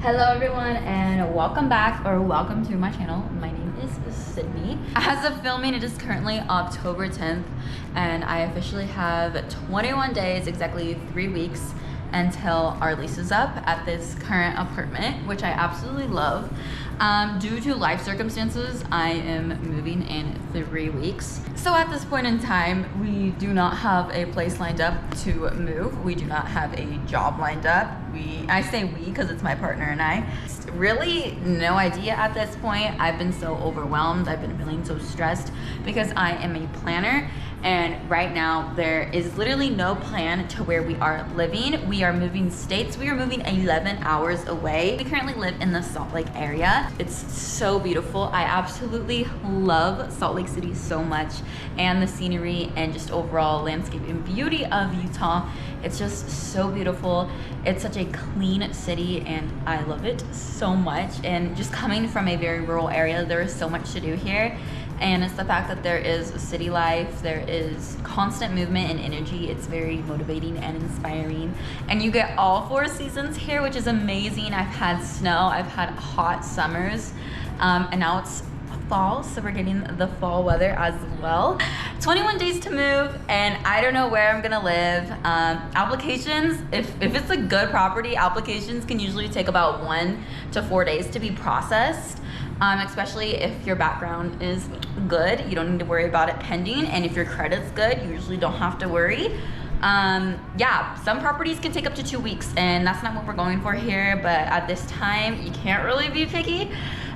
Hello everyone and welcome back or welcome to my channel. My name is Sydney. As of filming, it is currently October 10th and I officially have 21 days, exactly 3 weeks until our lease is up at this current apartment, which I absolutely love. Due to life circumstances, I am moving in 3 weeks. So at this point in time, we do not have a place lined up to move. We do not have a job lined up. I say we because it's my partner and I. Really no idea at this point. I've been so overwhelmed. I've been feeling so stressed because I am a planner. And right now there is literally no plan to where we are living. We are moving states. We are moving 11 hours away. We currently live in the Salt Lake area. It's so beautiful. I absolutely love Salt Lake City so much, and the scenery and just overall landscape and beauty of Utah. It's just so beautiful. It's such a clean city and I love it so much. And just coming from a very rural area, there is so much to do here. And it's the fact that there is city life, there is constant movement and energy. It's very motivating and inspiring. And you get all 4 seasons here, which is amazing. I've had snow, I've had hot summers, and now it's fall, so we're getting the fall weather as well. 21 days to move, and I don't know where I'm gonna live. Applications, if it's a good property, applications can usually take about 1 to 4 days to be processed. Especially if your background is good, you don't need to worry about it pending, and if your credit's good, you usually don't have to worry. Yeah, some properties can take up to 2 weeks, and that's not what we're going for here, but at this time, you can't really be picky.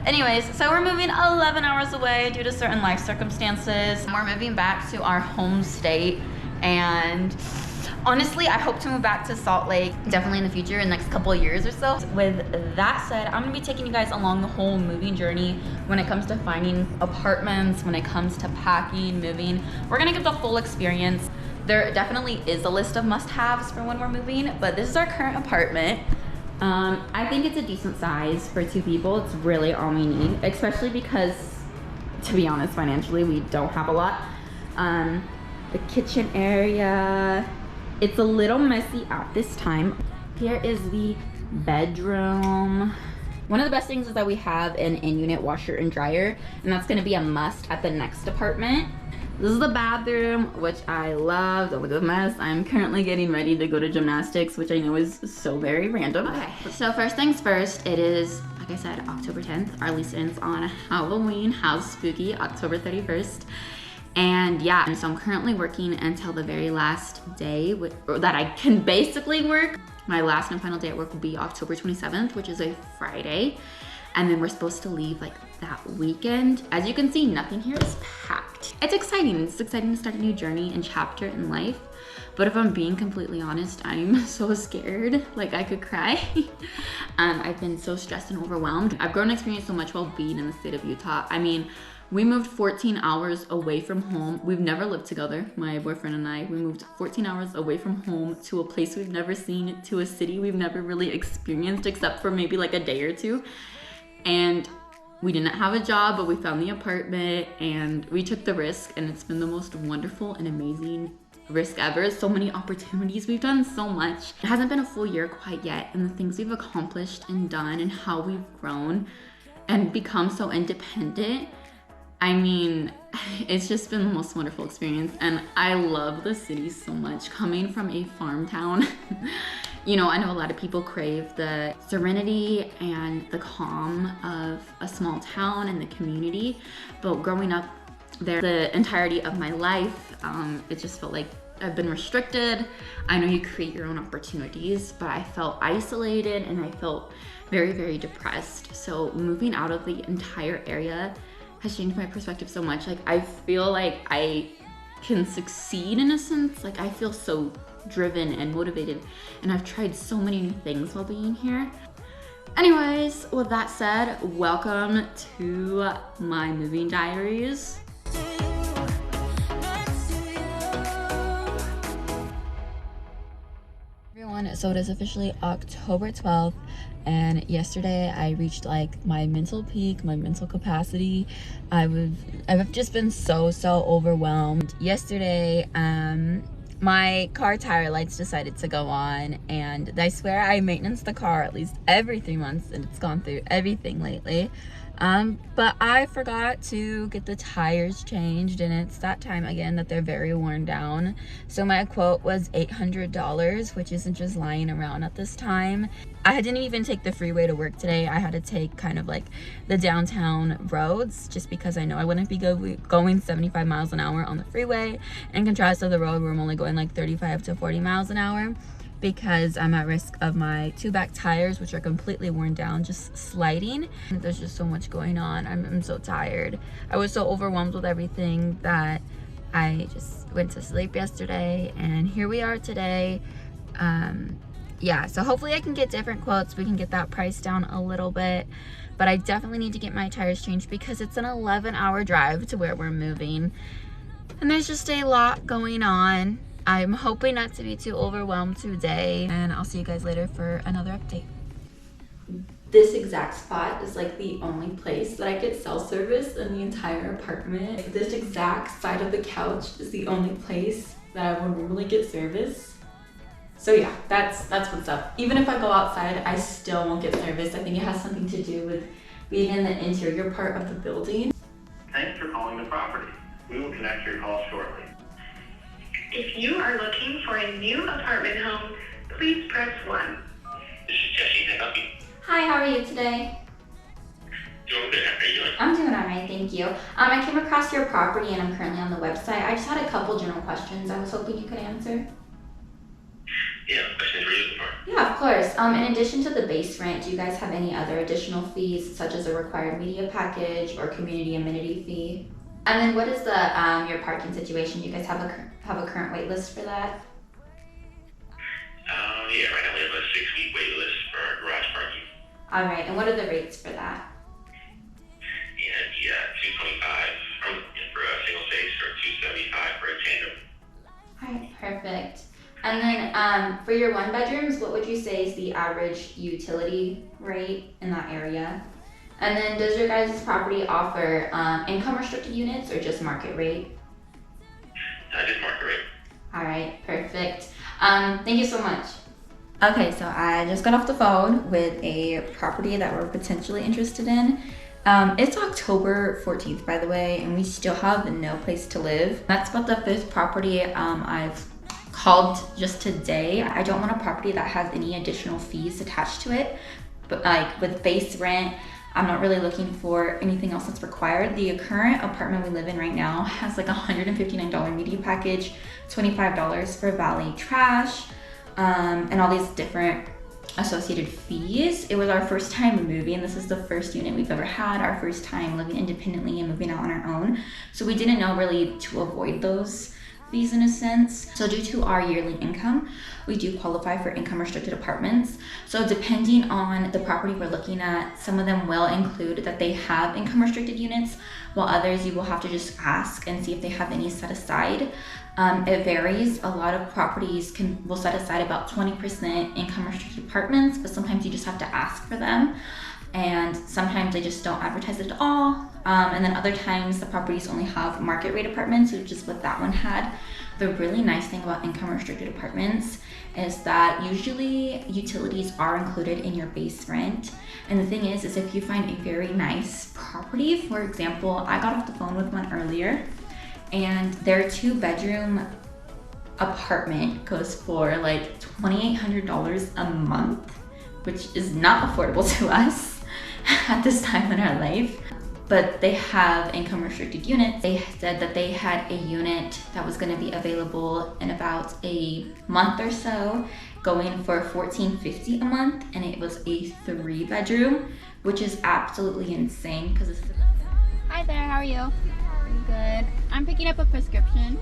Anyways, so we're moving 11 hours away due to certain life circumstances. We're moving back to our home state, and honestly, I hope to move back to Salt Lake definitely in the future, in the next couple of years or so. With that said, I'm gonna be taking you guys along the whole moving journey when it comes to finding apartments, when it comes to packing, moving. We're gonna give the full experience. There definitely is a list of must-haves for when we're moving, but this is our current apartment. I think it's a decent size for 2 people. It's really all we need, especially because, to be honest, financially, we don't have a lot. The kitchen area, it's a little messy at this time. Here is the bedroom. One of the best things is that we have an in-unit washer and dryer, and that's gonna be a must at the next apartment. This is the bathroom, which I love. Look at the mess. I'm currently getting ready to go to gymnastics, which I know is so very random. Okay, so first things first, it is, like I said, October 10th. Our lease ends on Halloween. How spooky, October 31st. And yeah, and so I'm currently working until the very last day that I can basically work. My last and final day at work will be October 27th, which is a Friday. And then we're supposed to leave like that weekend. As you can see, nothing here is packed. It's exciting. It's exciting to start a new journey and chapter in life. But if I'm being completely honest, I'm so scared. Like I could cry. I've been so stressed and overwhelmed. I've grown and experienced so much while being in the state of Utah. I mean, we moved 14 hours away from home. We've never lived together, my boyfriend and I. We moved 14 hours away from home to a place we've never seen, to a city we've never really experienced except for maybe like a day or two. And we didn't have a job, but we found the apartment and we took the risk, and it's been the most wonderful and amazing risk ever. So many opportunities. We've done so much. It hasn't been a full year quite yet, and the things we've accomplished and done and how we've grown and become so independent. I mean, it's just been the most wonderful experience, and I love the city so much. Coming from a farm town, you know, I know a lot of people crave the serenity and the calm of a small town and the community, but growing up there the entirety of my life, it just felt like I've been restricted. I know you create your own opportunities, but I felt isolated and I felt very, very depressed. So moving out of the entire area has changed my perspective so much. Like I feel like I can succeed in a sense. Like I feel so driven and motivated, and I've tried so many new things while being here. Anyways, with that said, welcome to my moving diaries. Everyone, so it is officially October 12th, and yesterday I reached like my mental peak, my mental capacity. I've just been so overwhelmed. Yesterday my car tire lights decided to go on, and I swear I maintenance the car at least every 3 months, and it's gone through everything lately. But I forgot to get the tires changed, and it's that time again that they're very worn down. So my quote was $800, which isn't just lying around at this time. I didn't even take the freeway to work today. I had to take kind of like the downtown roads, just because I know I wouldn't be going 75 miles an hour on the freeway, in contrast to the road where I'm only going like 35 to 40 miles an hour, because I'm at risk of my 2 back tires, which are completely worn down, just sliding. There's just so much going on. I'm so tired. I was so overwhelmed with everything that I just went to sleep yesterday, and here we are today. Yeah, so hopefully I can get different quotes. We can get that price down a little bit, but I definitely need to get my tires changed because it's an 11-hour drive to where we're moving, and there's just a lot going on. I'm hoping not to be too overwhelmed today, and I'll see you guys later for another update. This exact spot is like the only place that I get cell service in the entire apartment. This exact side of the couch is the only place that I would normally get service. So yeah, that's what's up. Even if I go outside, I still won't get service. I think it has something to do with being in the interior part of the building. Thanks for calling the property. We will connect your call shortly. If you are looking for a new apartment home, please press 1. This is Jesse. Can I help you? Hi, how are you today? Doing good. How are you doing? I'm doing all right, thank you. I came across your property and I'm currently on the website. I just had a couple general questions I was hoping you could answer. Yeah, what questions were you looking for? Yeah, of course. In addition to the base rent, do you guys have any other additional fees, such as a required media package or community amenity fee? And then what is the your parking situation? Do you guys have a current wait list for that? Yeah, right now we have a 6-week wait list for our garage parking. All right, and what are the rates for that? Yeah, $225 for a single space or $275 for a tandem. All right, perfect. And then for your 1-bedrooms, what would you say is the average utility rate in that area? And then does your guys' property offer income restricted units or just market rate? Just market rate. All right, perfect. Thank you so much. Okay, so I just got off the phone with a property that we're potentially interested in. It's October 14th, by the way, and we still have no place to live. That's about the 5th property I've called just today. I don't want a property that has any additional fees attached to it, but like with base rent, I'm not really looking for anything else that's required. The current apartment we live in right now has like a $159 media package, $25 for valet trash, and all these different associated fees. It was our first time moving. This is the first unit we've ever had, our first time living independently and moving out on our own. So we didn't know really to avoid those fees in a sense. So due to our yearly income, we do qualify for income restricted apartments. So depending on the property we're looking at, some of them will include that they have income restricted units, while others you will have to just ask and see if they have any set aside. It varies. A lot of properties will set aside about 20% income restricted apartments, but sometimes you just have to ask for them. And sometimes they just don't advertise it at all. And then other times the properties only have market rate apartments, which is what that one had. The really nice thing about income restricted apartments is that usually utilities are included in your base rent. And the thing is if you find a very nice property, for example, I got off the phone with one earlier, and their 2-bedroom apartment goes for like $2,800 a month, which is not affordable to us at this time in our life. But they have income restricted units. They said that they had a unit that was going to be available in about a month or so, going for $1,450 a month, and it was a 3-bedroom, which is absolutely insane because it's... Hi there, how are you? Good. I'm picking up a prescription.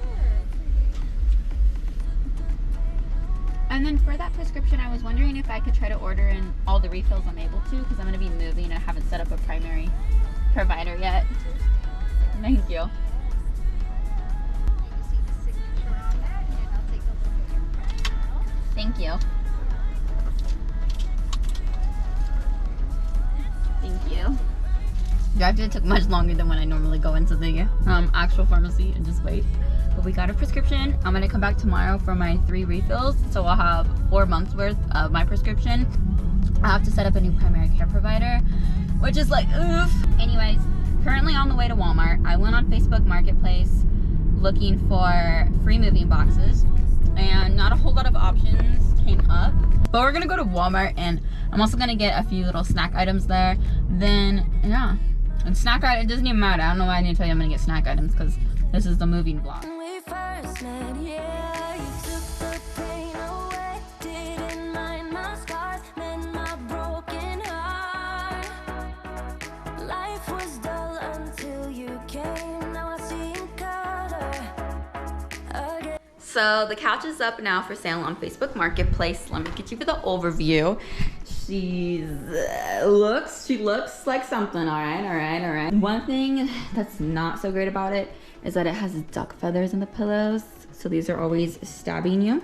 And then for that prescription, I was wondering if I could try to order in all the refills I'm able to, because I'm going to be moving and I haven't set up a primary provider yet. Thank you. Thank you. Thank you. Drive took much longer than when I normally go into the actual pharmacy and just wait. But we got a prescription. I'm gonna come back tomorrow for my 3 refills, so I'll have 4 months worth of my prescription. I have to set up a new primary care provider, which is like, oof. Anyways, currently on the way to Walmart. I went on Facebook Marketplace looking for free moving boxes, and not a whole lot of options came up. But we're gonna go to Walmart, and I'm also gonna get a few little snack items there. Then, yeah. And snack items, it doesn't even matter. I don't know why I need to tell you I'm gonna get snack items, because this is the moving vlog. So the couch is up now for sale on Facebook Marketplace. Let me get you the overview. She looks like something. All right. One thing that's not so great about it is that it has duck feathers in the pillows. So these are always stabbing you.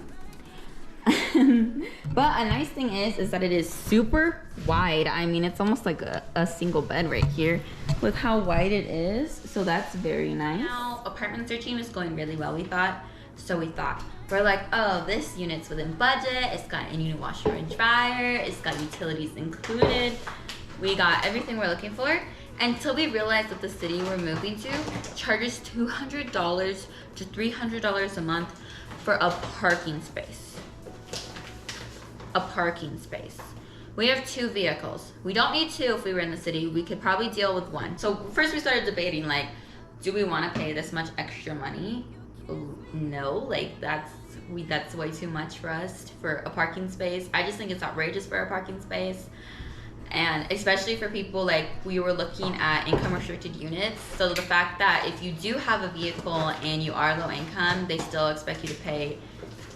But a nice thing is that it is super wide. I mean, it's almost like a single bed right here with how wide it is. So that's very nice. Now, apartment searching is going really well, we thought. So we're like, oh, this unit's within budget. It's got a unit washer and dryer. It's got utilities included. We got everything we're looking for, until we realized that the city we're moving to charges $200 to $300 a month for a parking space. A parking space. We have 2 vehicles. We don't need 2 if we were in the city. We could probably deal with 1. So first we started debating, like, do we want to pay this much extra money? No, like that's way too much for us for a parking space. I just think it's outrageous for a parking space, and especially for people like we were looking at income restricted units. So the fact that if you do have a vehicle and you are low income, they still expect you to pay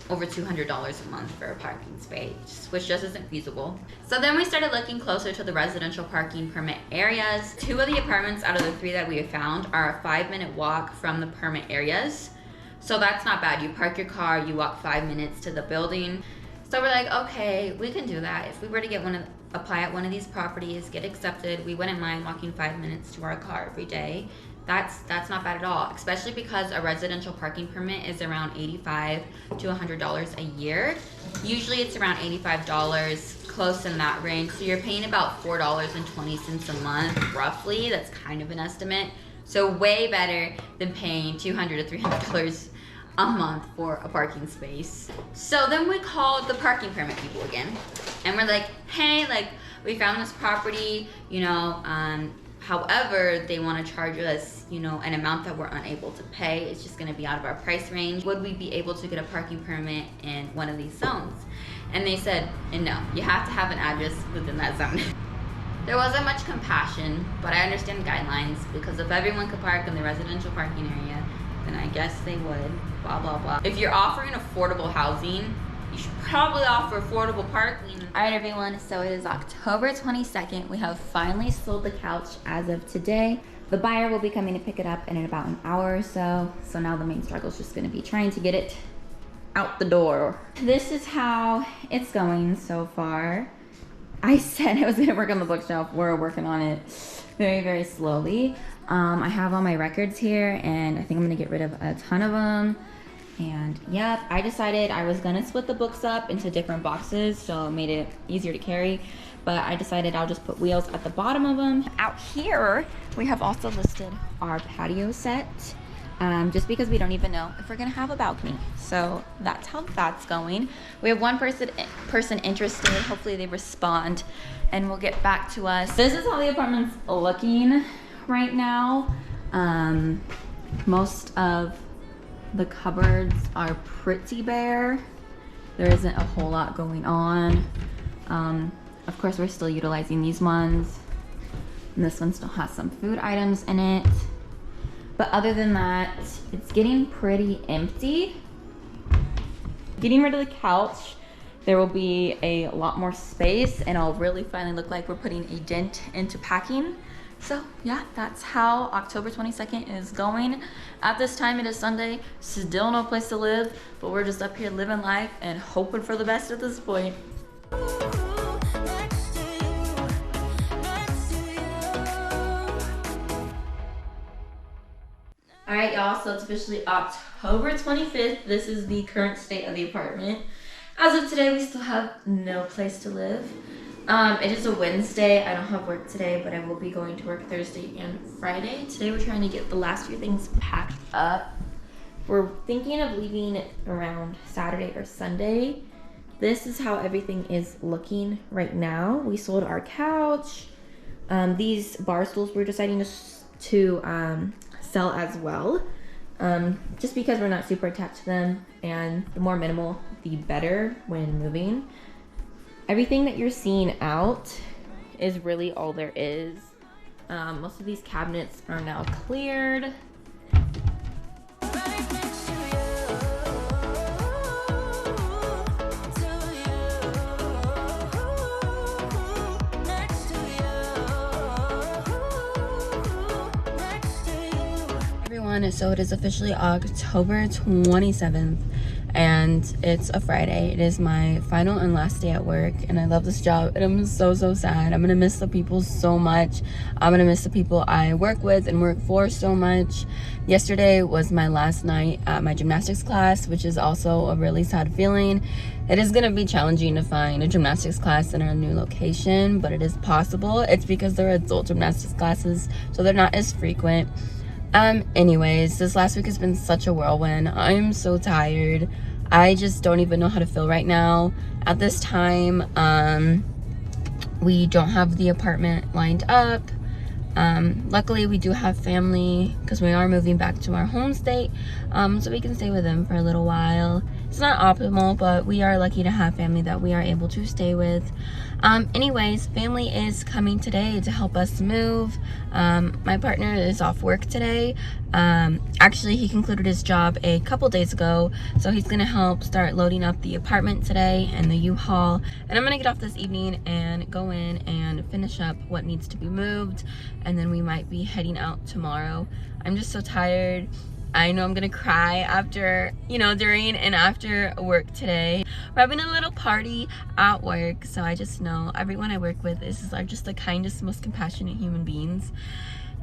over $200 a month for a parking space, which just isn't feasible. So then we started looking closer to the residential parking permit areas. 2 of the apartments out of the 3 that we have found are a 5-minute walk from the permit areas. So that's not bad. You park your car, you walk 5 minutes to the building. So we're like, okay, we can do that. If we were to apply at one of these properties, get accepted, we wouldn't mind walking 5 minutes to our car every day. That's not bad at all, especially because a residential parking permit is around $85 to $100 a year. Usually it's around $85, close in that range. So you're paying about $4.20 a month, roughly. That's kind of an estimate. So way better than paying $200 to $300 a month for a parking space. So then we called the parking permit people again, and we're like, hey, like, we found this property, you know, however, they want to charge us, you know, an amount that we're unable to pay. It's just going to be out of our price range. Would we be able to get a parking permit in one of these zones? And they said, no, you have to have an address within that zone. There wasn't much compassion, but I understand guidelines, because if everyone could park in the residential parking area, then I guess they would, blah, blah, blah. If you're offering affordable housing, you should probably offer affordable parking. All right, everyone, so it is October 22nd. We have finally sold the couch as of today. The buyer will be coming to pick it up in about an hour or so. So now the main struggle is just gonna be trying to get it out the door. This is how it's going so far. I said I was gonna work on the bookshelf. We're working on it very, very slowly. I have all my records here, and I think I'm gonna get rid of a ton of them. And yep, I decided I was gonna split the books up into different boxes, so it made it easier to carry. But I decided I'll just put wheels at the bottom of them. Out here, we have also listed our patio set, just because we don't even know if we're gonna have a balcony. So that's how that's going. We have one person interested. Hopefully they respond and will get back to us. This is how the apartment's looking right now. Most of the cupboards are pretty bare. There isn't a whole lot going on. Of course, we're still utilizing these ones. And this one still has some food items in it. But other than that, it's getting pretty empty. Getting rid of the couch, there will be a lot more space, and it'll really finally look like we're putting a dent into packing. So yeah, that's how October 22nd is going. At this time, it is Sunday, still no place to live, but we're just up here living life and hoping for the best at this point. All right, y'all, so it's officially October 25th. This is the current state of the apartment. As of today, we still have no place to live. It is a Wednesday. I don't have work today, but I will be going to work Thursday and Friday. Today we're trying to get the last few things packed up. We're thinking of leaving around Saturday or Sunday. This is how everything is looking right now. We sold our couch. These bar stools we're deciding to sell as well. Just because we're not super attached to them, and the more minimal, the better when moving. Everything that you're seeing out is really all there is. Most of these cabinets are now cleared. Everyone, so it is officially October 27th. And it's a Friday. It is my final and last day at work, and I love this job, and I'm so sad. I'm gonna miss the people so much. I'm gonna miss the people I work with and work for so much. Yesterday was my last night at my gymnastics class, which is also a really sad feeling. It is gonna be challenging to find a gymnastics class in our new location, but it is possible. It's because they're adult gymnastics classes, so they're not as frequent. Anyways, this last week has been such a whirlwind. I'm so tired. I just don't even know how to feel right now. At this time, we don't have the apartment lined up. Luckily, we do have family because we are moving back to our home state, so we can stay with them for a little while. It's not optimal, but we are lucky to have family that we are able to stay with. Anyways, family is coming today to help us move. My partner is off work today. Actually, he concluded his job a couple days ago, so he's gonna help start loading up the apartment today and the U-Haul. And I'm gonna get off this evening and go in and finish up what needs to be moved, and then we might be heading out tomorrow. I'm just so tired. I know I'm gonna cry after, during and after work today. We're having a little party at work, so I just know everyone I work with are just the kindest, most compassionate human beings.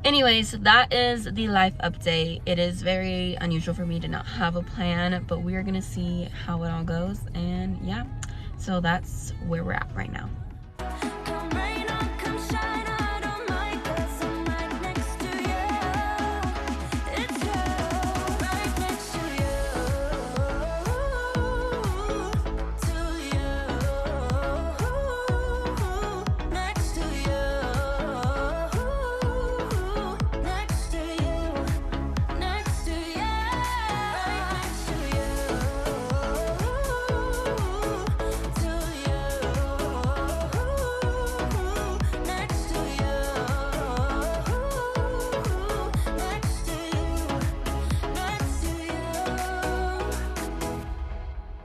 Anyways, that is the life update. It is very unusual for me to not have a plan, but we are gonna see how it all goes, and yeah, so that's where we're at right now.